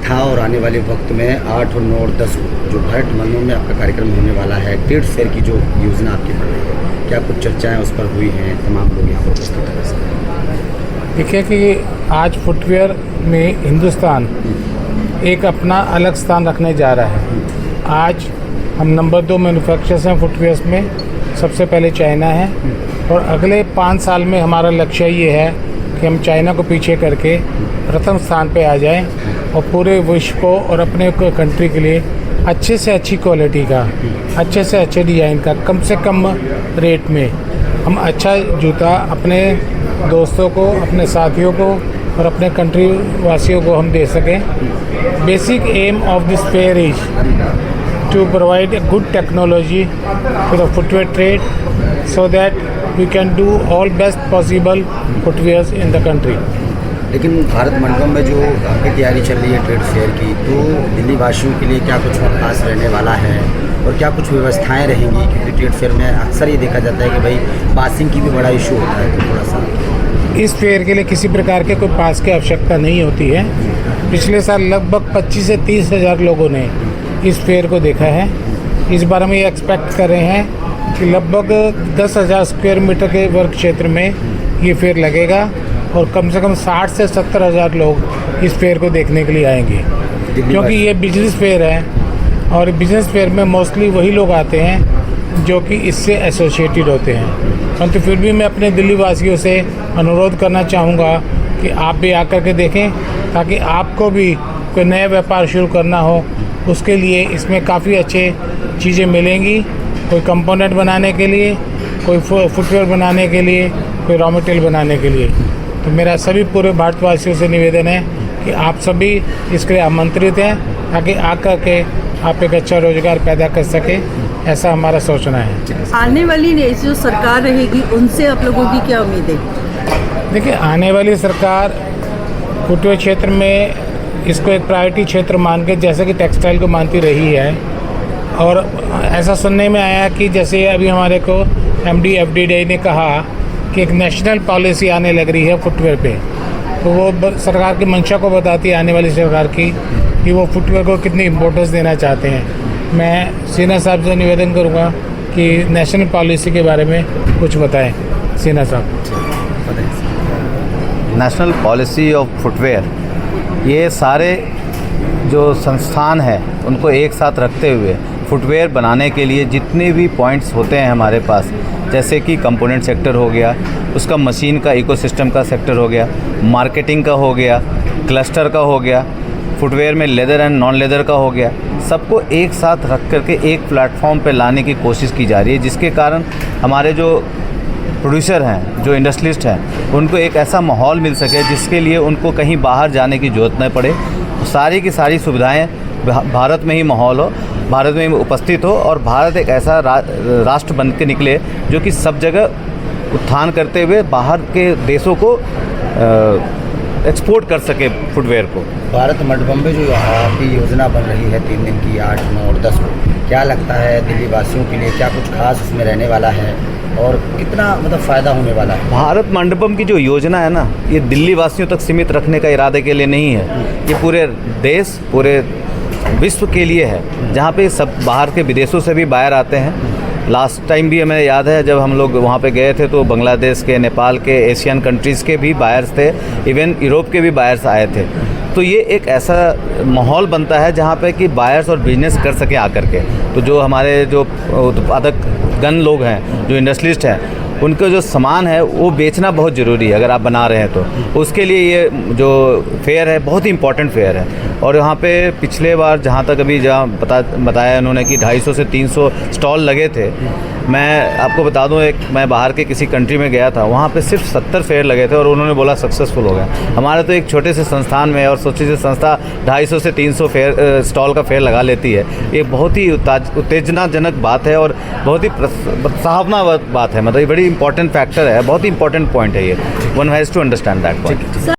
था और आने वाले वक्त में 8 और 9 और 10 को जो भारत मंडपम में आपका कार्यक्रम होने वाला है, ट्रेड फेयर की जो योजना आपकी बन रही है, क्या कुछ चर्चाएं उस पर हुई हैं? तमाम लोग यहाँ पर उपस्थित हैं। देखिए कि आज फुटवेयर में हिंदुस्तान एक अपना अलग स्थान रखने जा रहा है। आज हम नंबर 2 मैन्युफैक्चरर्स हैं फुटवेयर्स में, सबसे पहले चाइना है और अगले 5 साल में हमारा लक्ष्य ये है कि हम चाइना को पीछे करके प्रथम स्थान पे आ जाएं और पूरे विश्व को और अपने कंट्री के लिए अच्छे से अच्छी क्वालिटी का, अच्छे से अच्छे डिज़ाइन का, कम से कम रेट में हम अच्छा जूता अपने दोस्तों को, अपने साथियों को और अपने कंट्री वासियों को हम दे सकें। Basic aim of this fair is to provide a good technology to the footwear trade so that we can do all best possible footwears in the country. लेकिन भारत मंडपम में जो आपकी तैयारी चल रही है ट्रेड फेयर की, तो दिल्ली वासियों के लिए क्या कुछ खास रहने वाला है और क्या कुछ व्यवस्थाएं रहेंगी? क्योंकि ट्रेड फेयर में अक्सर ये देखा जाता है कि भाई पासिंग की भी बड़ा इशू होता है, तो थोड़ा सा इस फेयर के लिए किसी प्रकार के कोई पास की आवश्यकता नहीं होती है। पिछले साल लगभग 25 से 30 हज़ार लोगों ने इस फेयर को देखा है। इस बार हम ये एक्सपेक्ट कर रहे हैं कि लगभग 10,000 स्क्वायर मीटर के वर्ग क्षेत्र में ये फेयर लगेगा और कम से कम 60 से 70 हज़ार लोग इस फेयर को देखने के लिए आएंगे, क्योंकि ये बिजनेस फेयर है और बिजनेस फेयर में मोस्टली वही लोग आते हैं जो कि इससे एसोसिएटेड होते हैं। परंतु फिर भी मैं अपने दिल्ली वासियों से अनुरोध करना चाहूँगा कि आप भी आकर के देखें, ताकि आपको भी कोई नया व्यापार शुरू करना हो उसके लिए इसमें काफ़ी अच्छे चीज़ें मिलेंगी। कोई कंपोनेंट बनाने के लिए, कोई फुटवेयर बनाने के लिए, कोई रॉ मटेरियल बनाने के लिए। तो मेरा सभी पूरे भारतवासियों से निवेदन है कि आप सभी इसके लिए आमंत्रित हैं, ताकि आकर के आप एक अच्छा रोजगार पैदा कर सकें, ऐसा हमारा सोचना है। आने वाली जो सरकार रहेगी उनसे आप लोगों की क्या उम्मीद है? देखिए, आने वाली सरकार फुटवेयर क्षेत्र में इसको एक प्रायोरिटी क्षेत्र मान के, जैसे कि टेक्सटाइल को मानती रही है, और ऐसा सुनने में आया कि जैसे अभी हमारे को MD FDDI ने कहा कि एक नेशनल पॉलिसी आने लग रही है फुटवेयर पे, तो वो सरकार की मंशा को बताती है आने वाली सरकार की कि वो फुटवेयर को कितनी इम्पोर्टेंस देना चाहते हैं। मैं सिन्हा साहब से निवेदन करूँगा कि नेशनल पॉलिसी के बारे में कुछ बताएं। सिन्हा साहब। नेशनल पॉलिसी ऑफ फुटवेयर, ये सारे जो संस्थान हैं उनको एक साथ रखते हुए फुटवेयर बनाने के लिए जितने भी पॉइंट्स होते हैं हमारे पास, जैसे कि कंपोनेंट सेक्टर हो गया, उसका मशीन का इकोसिस्टम का सेक्टर हो गया, मार्केटिंग का हो गया, क्लस्टर का हो गया, फुटवेयर में लेदर एंड नॉन लेदर का हो गया, सबको एक साथ रख करके एक प्लेटफॉर्म पे लाने की कोशिश की जा रही है, जिसके कारण हमारे जो प्रोड्यूसर हैं, जो इंडस्ट्रियलिस्ट हैं, उनको एक ऐसा माहौल मिल सके जिसके लिए उनको कहीं बाहर जाने की ज़रूरत न पड़े। सारी की सारी सुविधाएं भारत में ही माहौल हो, भारत में ही उपस्थित हो और भारत एक ऐसा राष्ट्र बन के निकले जो कि सब जगह उत्थान करते हुए बाहर के देशों को एक्सपोर्ट कर सके फुटवेयर को। भारत मंडपम में जो आपकी योजना बन रही है 3 दिन की, 8, 9 और 10 को, क्या लगता है दिल्ली वासियों के लिए क्या कुछ खास उसमें रहने वाला है और कितना मतलब फ़ायदा होने वाला है? भारत मंडपम की जो योजना है ना, ये दिल्ली वासियों तक सीमित रखने का इरादे के लिए नहीं है, ये पूरे देश, पूरे विश्व के लिए है, जहाँ पे सब बाहर के विदेशों से भी बायर आते हैं। लास्ट टाइम भी हमें याद है जब हम लोग वहाँ पे गए थे तो बांग्लादेश के, नेपाल के, एशियन कंट्रीज़ के भी बायर्स थे, इवन यूरोप के भी बायर्स आए थे। तो ये एक ऐसा माहौल बनता है जहाँ पे कि बायर्स और बिजनेस कर सके आकर के। तो जो हमारे जो उत्पादक गन लोग हैं, जो इंडस्ट्रियलिस्ट हैं, उनको जो सामान है वो बेचना बहुत ज़रूरी है अगर आप बना रहे हैं तो। उसके लिए ये जो फेयर है बहुत ही इम्पोर्टेंट फेयर है। और यहाँ पे पिछले बार जहाँ तक अभी जहाँ बताया उन्होंने कि 250 से 300 स्टॉल लगे थे। मैं आपको बता दूँ, मैं बाहर के किसी कंट्री में गया था, वहाँ पे सिर्फ 70 फेयर लगे थे और उन्होंने बोला सक्सेसफुल हो गया। हमारे तो एक छोटे से संस्थान में, और सोचिए से संस्था 250 से 300 फेयर स्टॉल का फेयर लगा लेती है, ये बहुत ही उत्तेजनाजनक बात है और बहुत ही प्रोत्साहना बात है। मतलब ये बड़ी इंपॉर्टेंट फैक्टर है, बहुत ही इंपॉर्टेंट पॉइंट है ये। One has to understand that point.